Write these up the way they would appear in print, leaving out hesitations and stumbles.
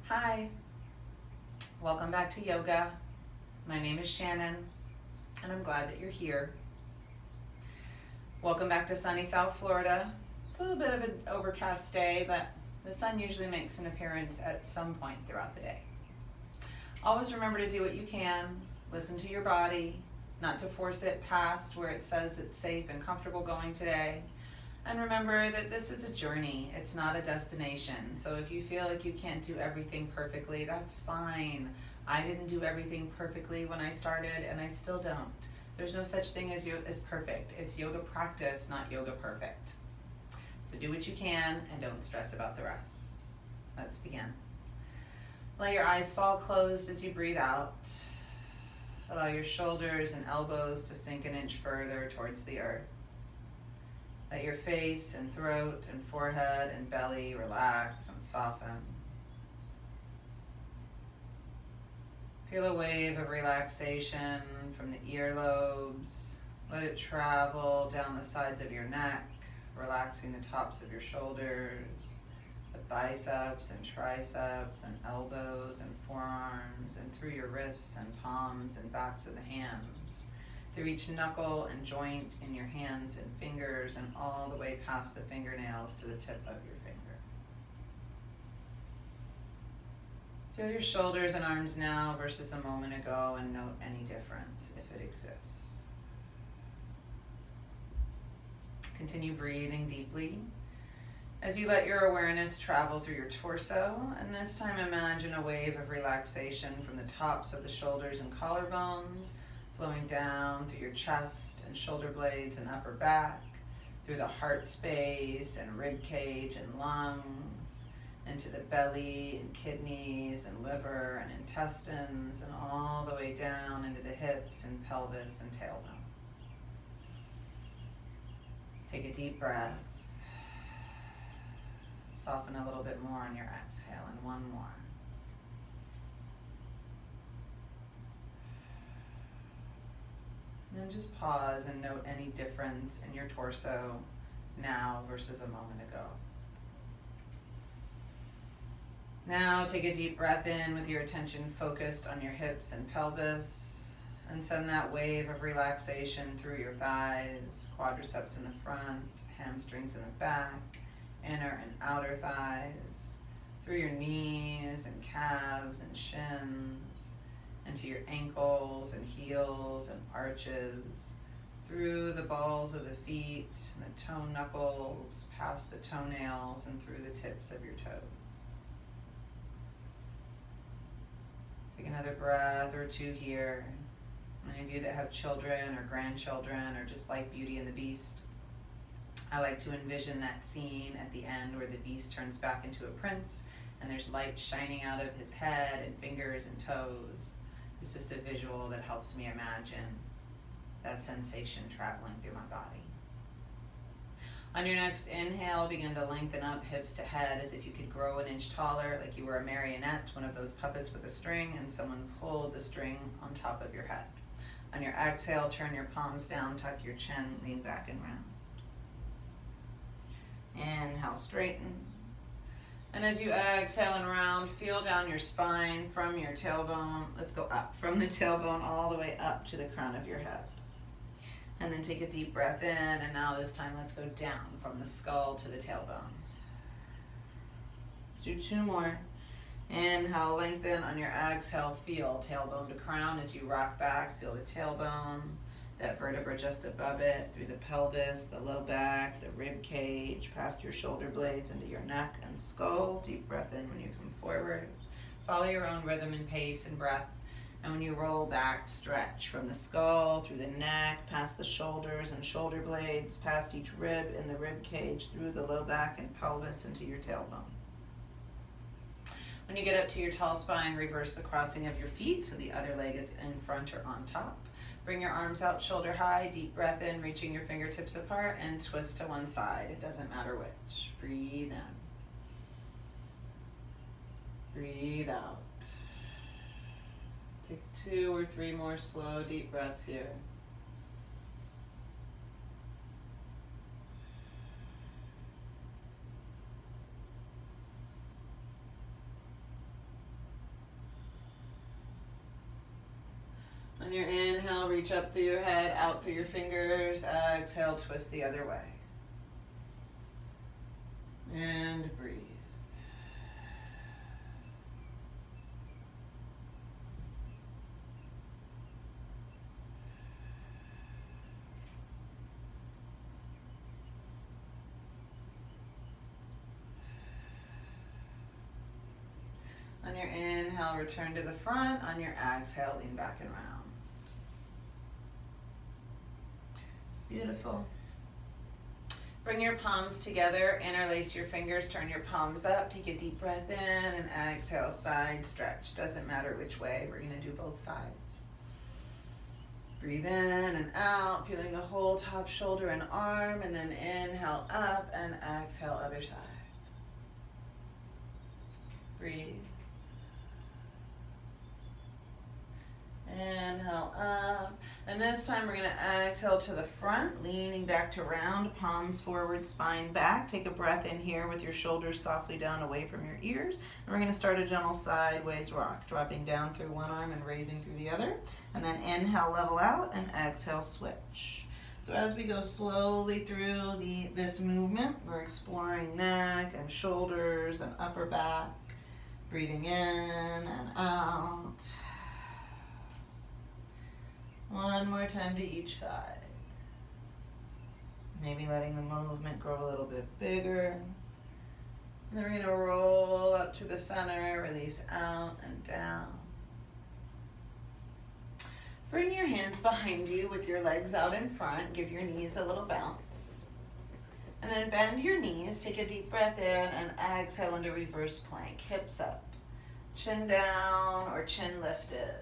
Hi, welcome back to yoga. My name is Shannon, and I'm glad that you're here. Welcome back to sunny South Florida. It's a little bit of an overcast day, but the sun usually makes an appearance at some point throughout the day. Always remember to do what you can, listen to your body, not to force it past where it says it's safe and comfortable going today. And remember that this is a journey, it's not a destination. So if you feel like you can't do everything perfectly, that's fine. I didn't do everything perfectly when I started, and I still don't. There's no such thing as perfect. It's yoga practice, not yoga perfect. So do what you can and don't stress about the rest. Let's begin. Let your eyes fall closed as you breathe out. Allow your shoulders and elbows to sink an inch further towards the earth. Let your face and throat and forehead and belly relax and soften. Feel a wave of relaxation from the earlobes. Let it travel down the sides of your neck, relaxing the tops of your shoulders, the biceps and triceps and elbows and forearms, and through your wrists and palms and backs of the hands, through each knuckle and joint in your hands and fingers, and all the way past the fingernails to the tip of your finger. Feel your shoulders and arms now versus a moment ago, and note any difference if it exists. Continue breathing deeply as you let your awareness travel through your torso, and this time imagine a wave of relaxation from the tops of the shoulders and collarbones, flowing down through your chest and shoulder blades and upper back, through the heart space and rib cage and lungs, into the belly and kidneys and liver and intestines, and all the way down into the hips and pelvis and tailbone. Take a deep breath. Soften a little bit more on your exhale, and one more. And then just pause and note any difference in your torso now versus a moment ago. Now take a deep breath in with your attention focused on your hips and pelvis, and send that wave of relaxation through your thighs, quadriceps in the front, hamstrings in the back, inner and outer thighs, through your knees and calves and shins, into your ankles and heels and arches, through the balls of the feet and the toe knuckles, past the toenails and through the tips of your toes. Take another breath or two here. Any of you that have children or grandchildren or just like Beauty and the Beast, I like to envision that scene at the end where the beast turns back into a prince and there's light shining out of his head and fingers and toes. It's just a visual that helps me imagine that sensation traveling through my body. On your next inhale, begin to lengthen up hips to head as if you could grow an inch taller, like you were a marionette, one of those puppets with a string, and someone pulled the string on top of your head. On your exhale, turn your palms down, tuck your chin, lean back and round. Inhale, straighten. And as you exhale and round, feel down your spine from your tailbone. Let's go up from the tailbone all the way up to the crown of your head. And then take a deep breath in, and now this time let's go down from the skull to the tailbone. Let's do two more. Inhale, lengthen. On your exhale, feel tailbone to crown as you rock back. Feel the tailbone, that vertebra just above it, through the pelvis, the low back, the rib cage, past your shoulder blades into your neck and skull. Deep breath in when you come forward. Follow your own rhythm and pace and breath. And when you roll back, stretch from the skull, through the neck, past the shoulders and shoulder blades, past each rib in the rib cage, through the low back and pelvis into your tailbone. When you get up to your tall spine, reverse the crossing of your feet so the other leg is in front or on top. Bring your arms out shoulder high, deep breath in, reaching your fingertips apart, and twist to one side. It doesn't matter which. Breathe in. Breathe out. Take 2 or 3 more slow, deep breaths here. your inhale, reach up through your head, out through your fingers. Exhale, twist the other way. And breathe. On your inhale, return to the front. On your exhale, lean back and round. Beautiful. Bring your palms together, interlace your fingers, turn your palms up, take a deep breath in, and exhale, side stretch. Doesn't matter which way, we're gonna do both sides. Breathe in and out, feeling the whole top shoulder and arm, and then inhale up and exhale, other side. Breathe. Inhale up, and this time we're going to exhale to the front, leaning back to round, palms forward, spine back. Take a breath in here with your shoulders softly down away from your ears. And we're going to start a gentle sideways rock, dropping down through one arm and raising through the other. And then inhale, level out, and exhale, switch. So as we go slowly through this movement, we're exploring neck and shoulders and upper back, breathing in and out. One more time to each side. Maybe letting the movement grow a little bit bigger. And then we're going to roll up to the center, release out and down. Bring your hands behind you with your legs out in front. Give your knees a little bounce. And then bend your knees. Take a deep breath in and exhale into reverse plank. Hips up. Chin down or chin lifted.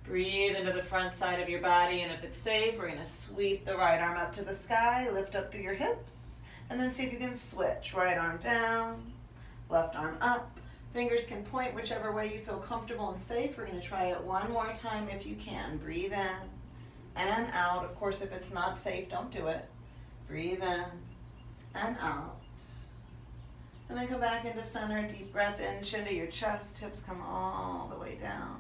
Breathe into the front side of your body, and if it's safe, we're going to sweep the right arm up to the sky, lift up through your hips, and then see if you can switch. Right arm down, left arm up. Fingers can point whichever way you feel comfortable and safe. We're going to try it one more time if you can. Breathe in and out. Of course, if it's not safe, don't do it. Breathe in and out. And then come back into center, deep breath in, chin to your chest, hips come all the way down.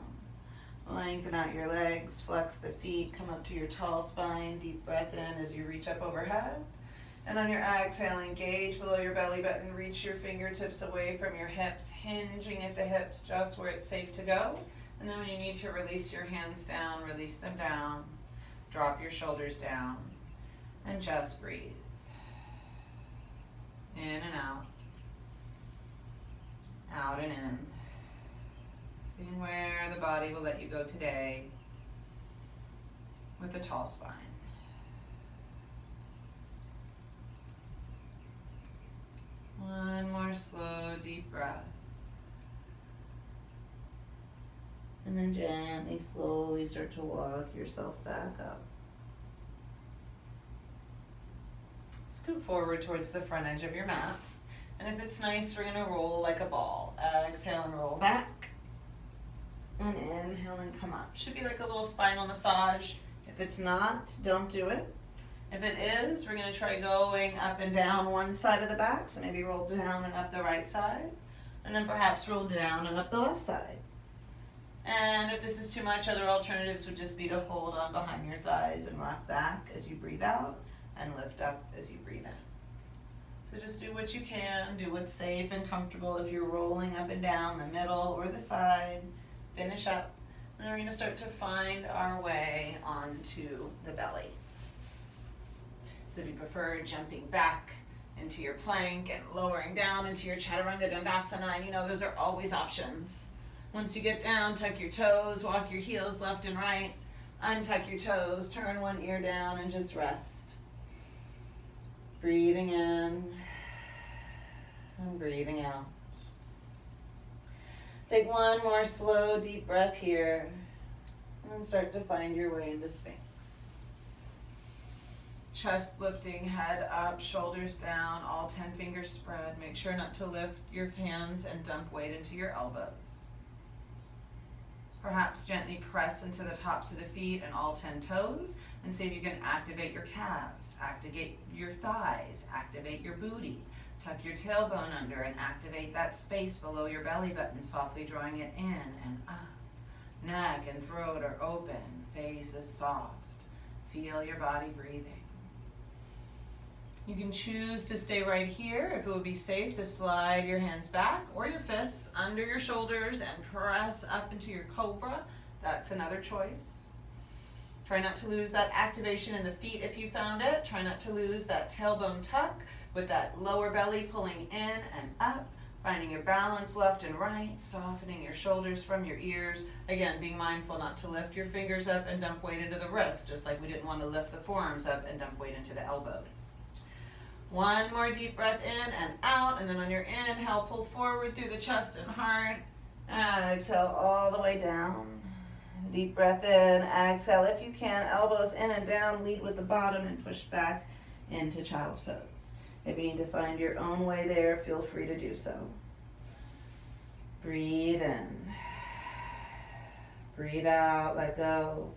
Lengthen out your legs, flex the feet, come up to your tall spine, deep breath in as you reach up overhead. And on your exhale, engage below your belly button, reach your fingertips away from your hips, hinging at the hips just where it's safe to go. And then when you need to release your hands down, release them down, drop your shoulders down, and just breathe. In and out, out and in. Seeing where the body will let you go today with a tall spine. One more slow, deep breath. And then gently, slowly start to walk yourself back up. Scoot forward towards the front edge of your mat. And if it's nice, we're going to roll like a ball. Exhale and roll back. And inhale and come up. Should be like a little spinal massage. If it's not, don't do it. If it is, we're going to try going up and down one side of the back. So maybe roll down and up the right side. And then perhaps roll down and up the left side. And if this is too much, other alternatives would just be to hold on behind your thighs and rock back as you breathe out and lift up as you breathe in. So just do what you can. Do what's safe and comfortable. If you're rolling up and down the middle or the side, finish up, and then we're going to start to find our way onto the belly. So if you prefer jumping back into your plank and lowering down into your chaturanga dandasana, and those are always options. Once you get down, tuck your toes, walk your heels left and right, untuck your toes, turn one ear down, and just rest. Breathing in and breathing out. Take one more slow, deep breath here, and then start to find your way into Sphinx. Chest lifting, head up, shoulders down, all 10 fingers spread. Make sure not to lift your hands and dump weight into your elbows. Perhaps gently press into the tops of the feet and all 10 toes, and see if you can activate your calves, activate your thighs, activate your booty. Tuck your tailbone under and activate that space below your belly button, softly drawing it in and up. Neck and throat are open, face is soft. Feel your body breathing. You can choose to stay right here if it would be safe to slide your hands back or your fists under your shoulders and press up into your cobra. That's another choice. Try not to lose that activation in the feet if you found it. Try not to lose that tailbone tuck with that lower belly pulling in and up. Finding your balance left and right, softening your shoulders from your ears. Again, being mindful not to lift your fingers up and dump weight into the wrist, just like we didn't want to lift the forearms up and dump weight into the elbows. One more deep breath in and out, and then on your inhale, pull forward through the chest and heart. And exhale all the way down. Deep breath in, exhale if you can, elbows in and down, lead with the bottom and push back into child's pose. If you need to find your own way there, feel free to do so. Breathe in. Breathe out, let go.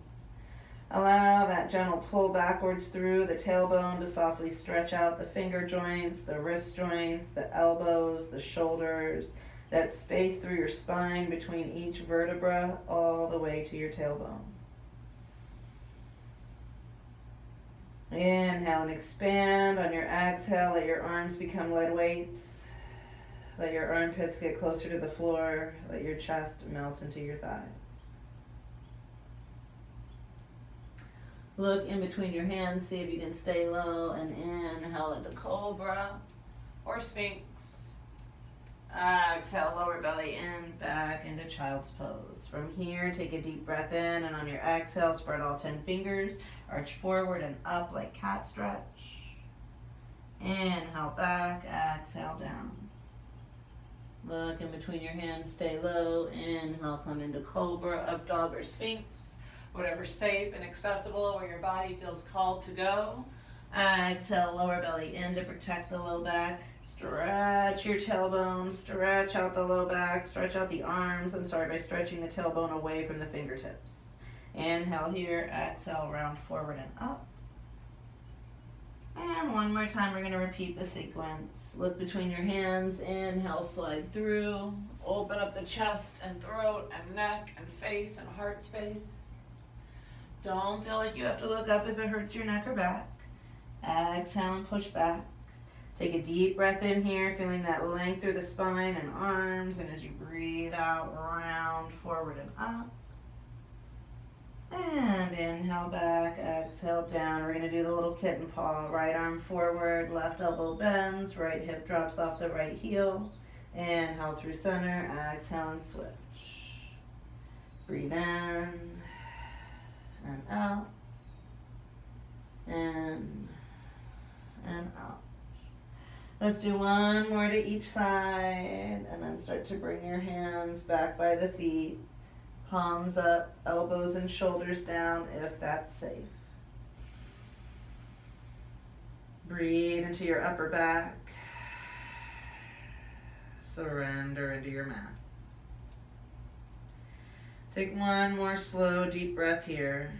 Allow that gentle pull backwards through the tailbone to softly stretch out the finger joints, the wrist joints, the elbows, the shoulders, that space through your spine between each vertebra all the way to your tailbone. Inhale and expand. On your exhale, let your arms become lead weights. Let your armpits get closer to the floor. Let your chest melt into your thighs. Look in between your hands, see if you can stay low, and inhale into cobra or sphinx. Exhale, lower belly in, back into child's pose. From here, take a deep breath in, and on your exhale, spread all 10 fingers, arch forward and up like cat stretch. Inhale back, exhale down. Look in between your hands, stay low. Inhale, come into cobra, up dog or sphinx. Whatever's safe and accessible where your body feels called to go. Exhale, lower belly in to protect the low back. Stretch your tailbone, stretch out the low back, stretch out the arms, by stretching the tailbone away from the fingertips. Inhale here, exhale, round forward and up. And one more time, we're going to repeat the sequence. Look between your hands, inhale, slide through, open up the chest and throat and neck and face and heart space. Don't feel like you have to look up if it hurts your neck or back. Exhale and push back. Take a deep breath in here, feeling that length through the spine and arms, and as you breathe out, round forward and up. And inhale back, exhale down. We're going to do the little kitten paw. Right arm forward, left elbow bends, right hip drops off the right heel. Inhale through center, exhale and switch. Breathe in and out, in and out. Let's do one more to each side, and then start to bring your hands back by the feet. Palms up, elbows and shoulders down if that's safe. Breathe into your upper back. Surrender into your mat. Take one more slow, deep breath here.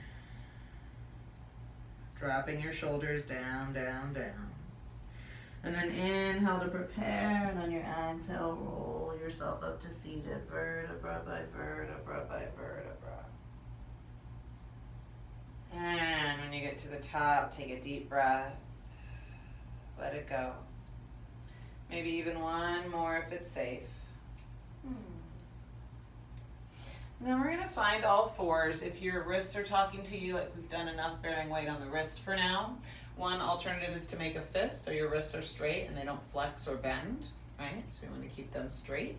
Dropping your shoulders down, down, down. And then inhale to prepare, and on your exhale, roll yourself up to seated, vertebra by vertebra by vertebra. And when you get to the top, take a deep breath. Let it go. Maybe even one more if it's safe. And then we're going to find all fours. If your wrists are talking to you, like we've done enough bearing weight on the wrist for now. One alternative is to make a fist so your wrists are straight and they don't flex or bend, right? So we want to keep them straight.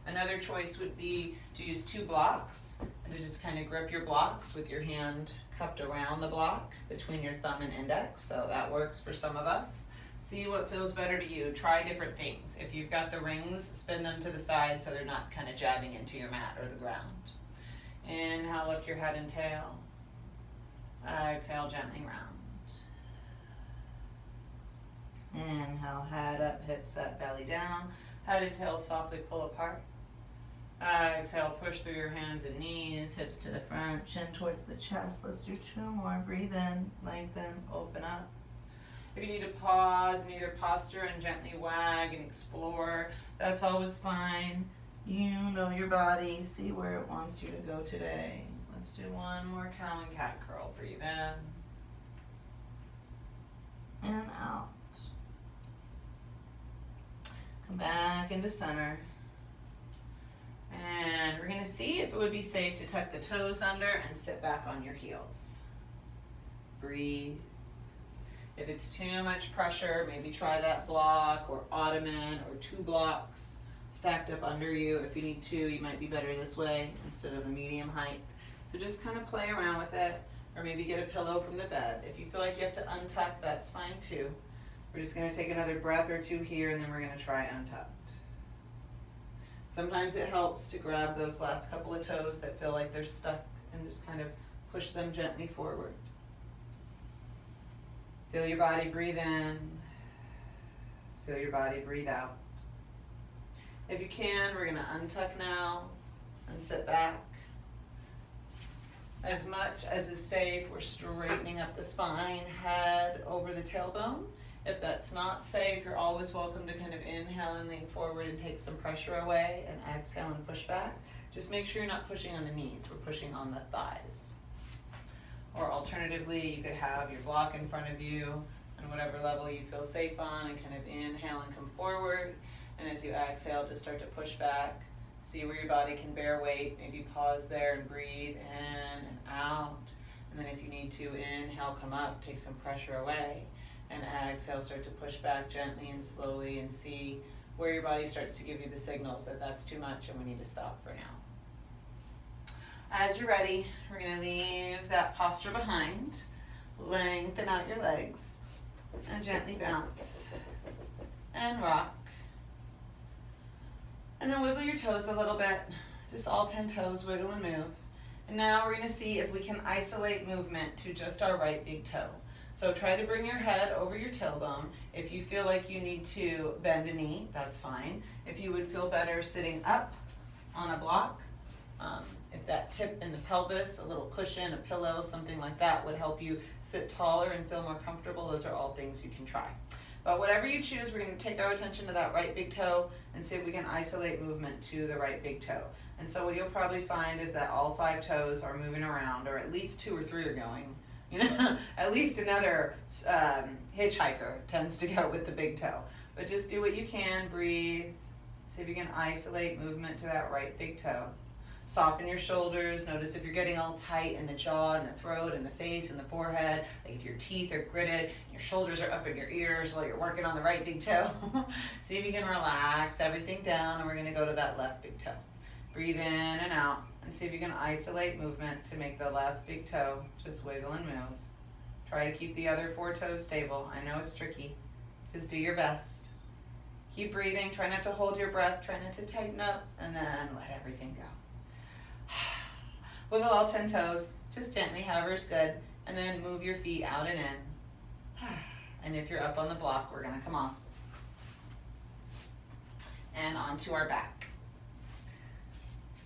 Another choice would be to use 2 blocks and to just kind of grip your blocks with your hand cupped around the block between your thumb and index. So that works for some of us. See what feels better to you. Try different things. If you've got the rings, spin them to the side so they're not kind of jabbing into your mat or the ground. Inhale, lift your head and tail. Exhale, gently round. Inhale, head up, hips up, belly down. Head and tail softly pull apart. Exhale, push through your hands and knees, hips to the front, chin towards the chest. Let's do 2 more. Breathe in, lengthen, open up. If you need to pause and either posture and gently wag and explore, that's always fine. You know your body, see where it wants you to go today. Let's do one more cow and cat curl. Breathe in and out. Come back into center. And we're going to see if it would be safe to tuck the toes under and sit back on your heels. Breathe. If it's too much pressure, maybe try that block or ottoman or 2 blocks stacked up under you. If you need 2, you might be better this way instead of the medium height. So just kind of play around with it, or maybe get a pillow from the bed. If you feel like you have to untuck, that's fine too. We're just going to take another breath or 2 here, and then we're going to try untucked. Sometimes it helps to grab those last couple of toes that feel like they're stuck and just kind of push them gently forward. Feel your body breathe in. Feel your body breathe out. If you can, we're going to untuck now and sit back. As much as is safe, we're straightening up the spine, head over the tailbone. If that's not safe, you're always welcome to kind of inhale and lean forward and take some pressure away, and exhale and push back. Just make sure you're not pushing on the knees, we're pushing on the thighs. Or alternatively, you could have your block in front of you on whatever level you feel safe on, and kind of inhale and come forward. And as you exhale, just start to push back. See where your body can bear weight. Maybe pause there and breathe in and out. And then if you need to, inhale, come up, take some pressure away. And exhale, start to push back gently and slowly, and see where your body starts to give you the signals that that's too much and we need to stop for now. As you're ready, we're going to leave that posture behind. Lengthen out your legs and gently bounce and rock. And then wiggle your toes a little bit. Just all 10 toes, wiggle and move. And now we're going to see if we can isolate movement to just our right big toe. So try to bring your head over your tailbone. If you feel like you need to bend a knee, that's fine. If you would feel better sitting up on a block, if that tip in the pelvis, a little cushion, a pillow, something like that would help you sit taller and feel more comfortable, those are all things you can try. But whatever you choose, we're going to take our attention to that right big toe and see if we can isolate movement to the right big toe. And so what you'll probably find is that all 5 toes are moving around, or at least 2 or 3 are going. You know, at least another hitchhiker tends to go with the big toe. But just do what you can, breathe. See if you can isolate movement to that right big toe. Soften your shoulders. Notice if you're getting all tight in the jaw and the throat and the face and the forehead, like if your teeth are gritted, your shoulders are up in your ears while you're working on the right big toe. See if you can relax everything down, and we're going to go to that left big toe. Breathe in and out, and see if you can isolate movement to make the left big toe just wiggle and move. Try to keep the other 4 toes stable. I know it's tricky. Just do your best. Keep breathing. Try not to hold your breath. Try not to tighten up, and then let everything go. Wiggle all 10 toes, just gently, however's good, and then move your feet out and in. And if you're up on the block, we're going to come off. And onto our back.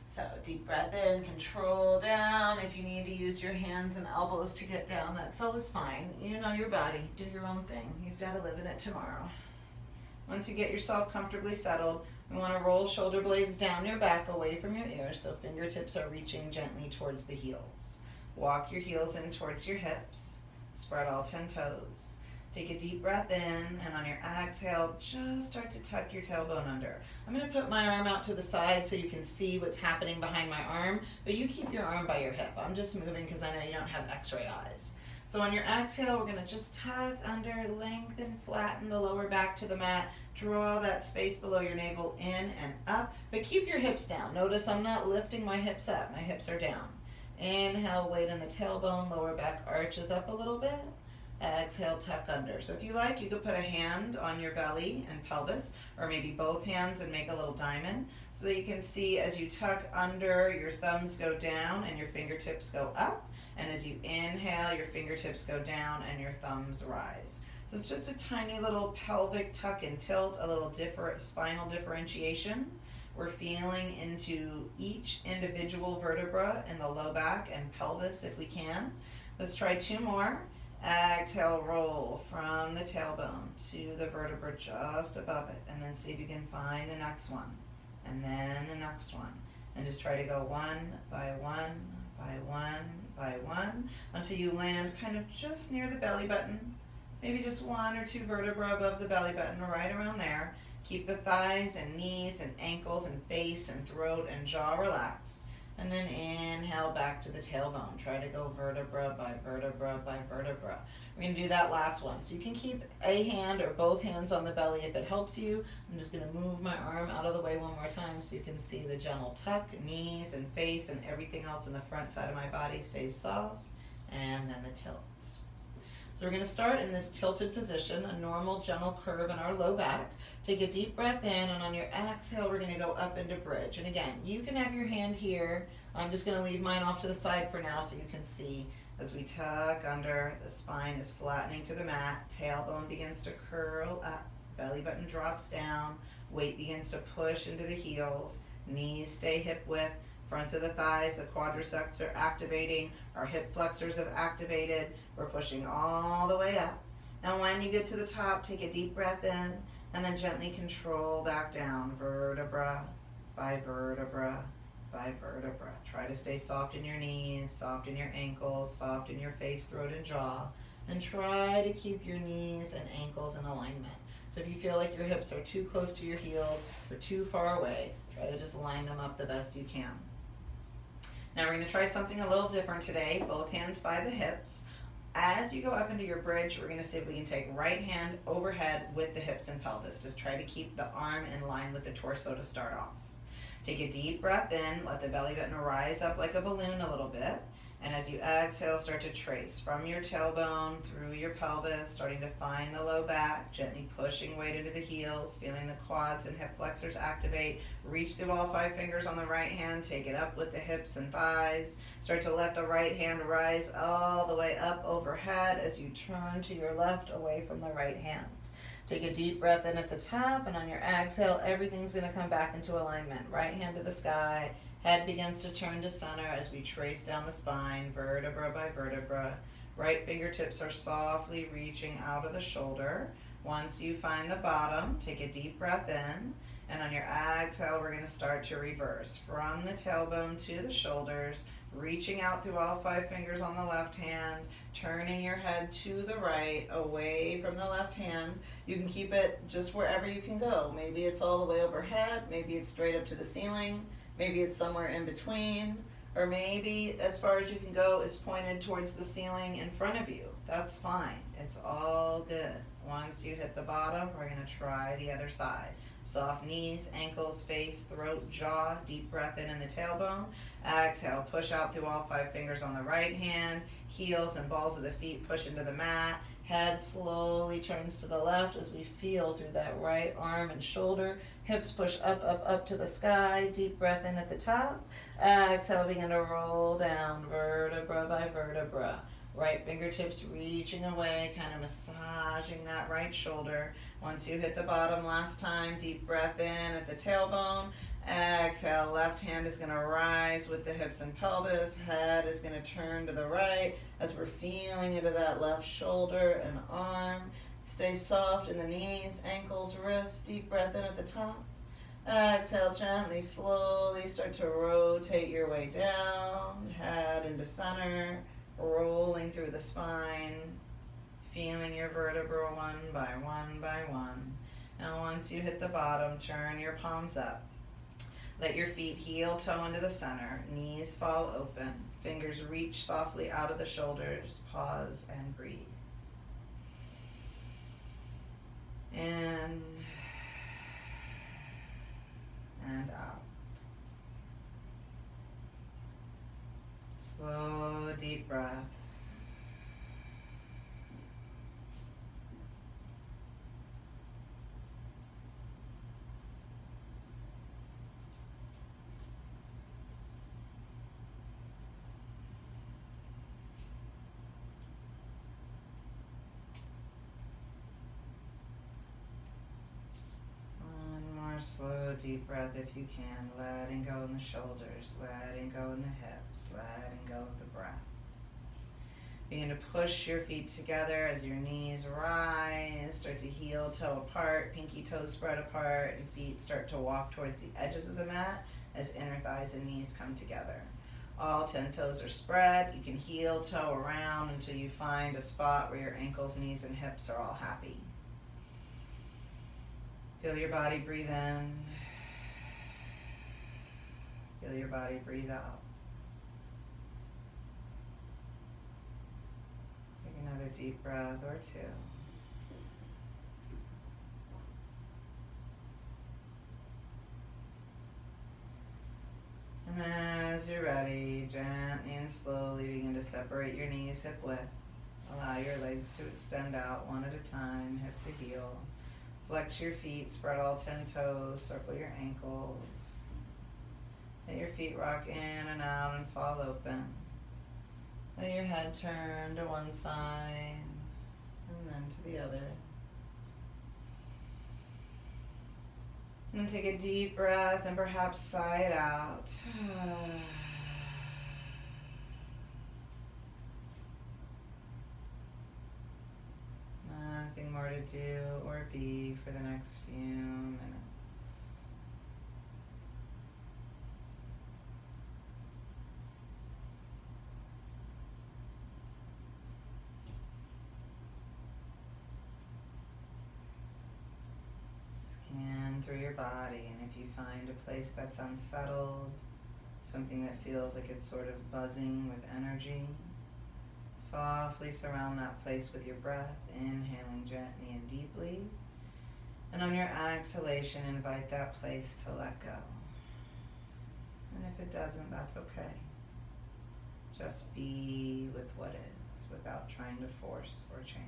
So deep breath in, control down. If you need to use your hands and elbows to get down, that's always fine. You know your body, do your own thing. You've got to live in it tomorrow. Once you get yourself comfortably settled, we want to roll shoulder blades down your back away from your ears so fingertips are reaching gently towards the heels. Walk your heels in towards your hips. Spread all 10 toes. Take a deep breath in, and on your exhale, just start to tuck your tailbone under. I'm going to put my arm out to the side so you can see what's happening behind my arm, but you keep your arm by your hip. I'm just moving because I know you don't have x-ray eyes. So on your exhale, we're going to just tuck under, lengthen, flatten the lower back to the mat. Draw that space below your navel in and up, but keep your hips down. Notice I'm not lifting my hips up. My hips are down. Inhale, weight in the tailbone, lower back arches up a little bit. Exhale, tuck under. So if you like, you could put a hand on your belly and pelvis, or maybe both hands and make a little diamond, so that you can see as you tuck under, your thumbs go down and your fingertips go up. And as you inhale, your fingertips go down and your thumbs rise. So it's just a tiny little pelvic tuck and tilt, a little spinal differentiation. We're feeling into each individual vertebra in the low back and pelvis if we can. Let's try 2 more. Exhale, roll from the tailbone to the vertebra just above it. And then see if you can find the next one. And then the next one. And just try to go one by one by one by one until you land kind of just near the belly button. Maybe just 1 or 2 vertebrae above the belly button, right around there. Keep the thighs and knees and ankles and face and throat and jaw relaxed. And then inhale back to the tailbone. Try to go vertebra by vertebra by vertebra. We're going to do that last one. So you can keep a hand or both hands on the belly if it helps you. I'm just going to move my arm out of the way one more time so you can see the gentle tuck, knees and face, and everything else in the front side of my body stays soft. And then the tilt. So we're going to start in this tilted position, a normal gentle curve in our low back. Take a deep breath in, and on your exhale, we're going to go up into bridge. And again, you can have your hand here. I'm just going to leave mine off to the side for now so you can see. As we tuck under, the spine is flattening to the mat. Tailbone begins to curl up. Belly button drops down. Weight begins to push into the heels. Knees stay hip width. Fronts of the thighs, the quadriceps are activating. Our hip flexors have activated. We're pushing all the way up. And when you get to the top, take a deep breath in and then gently control back down, vertebra by vertebra by vertebra. Try to stay soft in your knees, soft in your ankles, soft in your face, throat, and jaw. And try to keep your knees and ankles in alignment. So if you feel like your hips are too close to your heels or too far away, try to just line them up the best you can. Now we're going to try something a little different today, both hands by the hips. As you go up into your bridge, we're going to see if we can take right hand overhead with the hips and pelvis. Just try to keep the arm in line with the torso to start off. Take a deep breath in, let the belly button rise up like a balloon a little bit. And as you exhale, start to trace from your tailbone through your pelvis, starting to find the low back, gently pushing weight into the heels, feeling the quads and hip flexors activate. Reach through all 5 fingers on the right hand, take it up with the hips and thighs. Start to let the right hand rise all the way up overhead as you turn to your left away from the right hand. Take a deep breath in at the top, and on your exhale, everything's going to come back into alignment. Right hand to the sky. Head begins to turn to center as we trace down the spine, vertebra by vertebra. Right fingertips are softly reaching out of the shoulder. Once you find the bottom, take a deep breath in. And on your exhale, we're going to start to reverse. From the tailbone to the shoulders, reaching out through all 5 fingers on the left hand, turning your head to the right, away from the left hand. You can keep it just wherever you can go. Maybe it's all the way overhead, maybe it's straight up to the ceiling. Maybe it's somewhere in between, or maybe as far as you can go is pointed towards the ceiling in front of you. That's fine. It's all good. Once you hit the bottom, we're going to try the other side. Soft knees, ankles, face, throat, jaw. Deep breath in the tailbone. Exhale, push out through all 5 fingers on the right hand. Heels and balls of the feet push into the mat. Head slowly turns to the left as we feel through that right arm and shoulder. Hips push up, up, up to the sky. Deep breath in at the top. Exhale, begin to roll down vertebra by vertebra. Right fingertips reaching away, kind of massaging that right shoulder. Once you hit the bottom last time, deep breath in at the tailbone. Exhale, left hand is going to rise with the hips and pelvis. Head is going to turn to the right as we're feeling into that left shoulder and arm. Stay soft in the knees, ankles, wrists. Deep breath in at the top. Exhale, gently, slowly start to rotate your way down. Head into center, rolling through the spine. Feeling your vertebra one by one by one. And once you hit the bottom, turn your palms up. Let your feet heel toe into the center. Knees fall open. Fingers reach softly out of the shoulders. Pause and breathe. In and out. Slow, deep breaths. Slow, deep breath if you can, letting go in the shoulders, letting go in the hips, letting go of the breath. Begin to push your feet together as your knees rise. Start to heel toe apart, pinky toes spread apart, and feet start to walk towards the edges of the mat as inner thighs and knees come together. All 10 toes are spread. You can heel toe around until you find a spot where your ankles, knees, and hips are all happy. Feel your body breathe in. Feel your body breathe out. Take another deep breath or two. And as you're ready, gently and slowly begin to separate your knees hip width. Allow your legs to extend out one at a time, hip to heel. Flex your feet, spread all 10 toes, circle your ankles. Let your feet rock in and out and fall open. Let your head turn to one side and then to the other. And take a deep breath and perhaps sigh it out. Nothing more to do or be for the next few minutes. Scan through your body, and if you find a place that's unsettled, something that feels like it's sort of buzzing with energy, softly surround that place with your breath, inhaling gently and deeply. And on your exhalation, invite that place to let go. And if it doesn't, that's okay. Just be with what is without trying to force or change.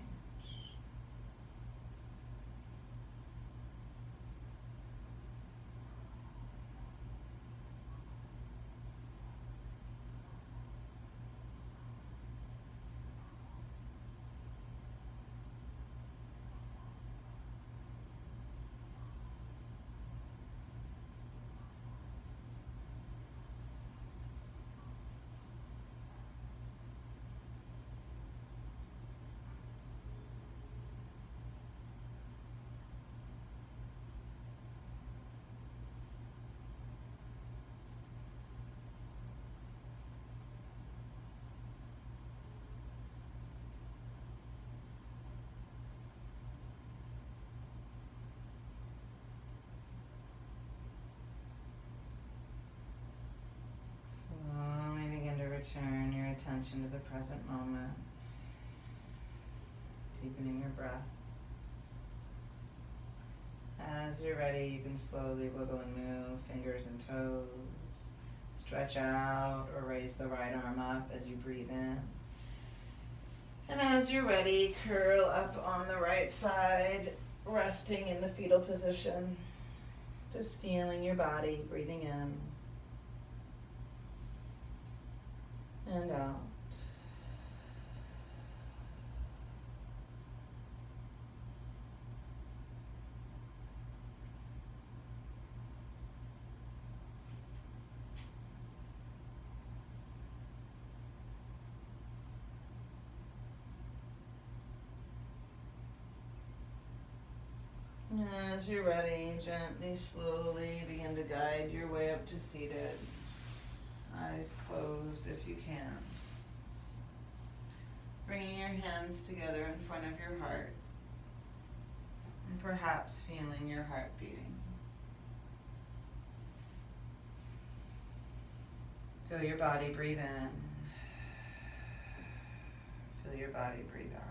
Slowly begin to return your attention to the present moment, deepening your breath. As you're ready, you can slowly wiggle and move fingers and toes. Stretch out or raise the right arm up as you breathe in. And as you're ready, curl up on the right side, resting in the fetal position. Just feeling your body, breathing in and out. As you're ready, gently, slowly begin to guide your way up to seated. Eyes closed if you can. Bringing your hands together in front of your heart. And perhaps feeling your heart beating. Feel your body breathe in. Feel your body breathe out.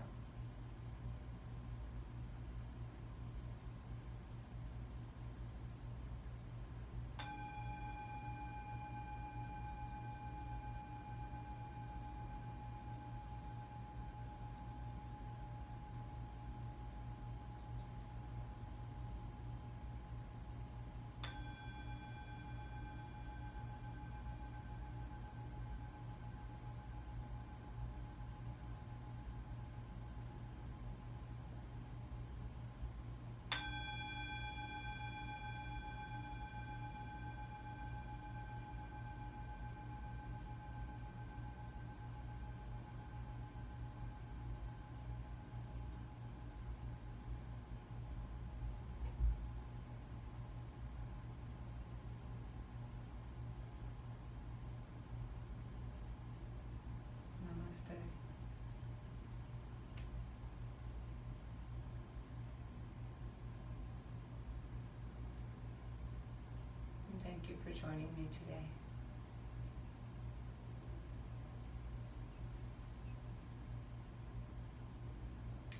Thank you for joining me today.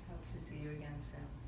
Hope to see you again soon.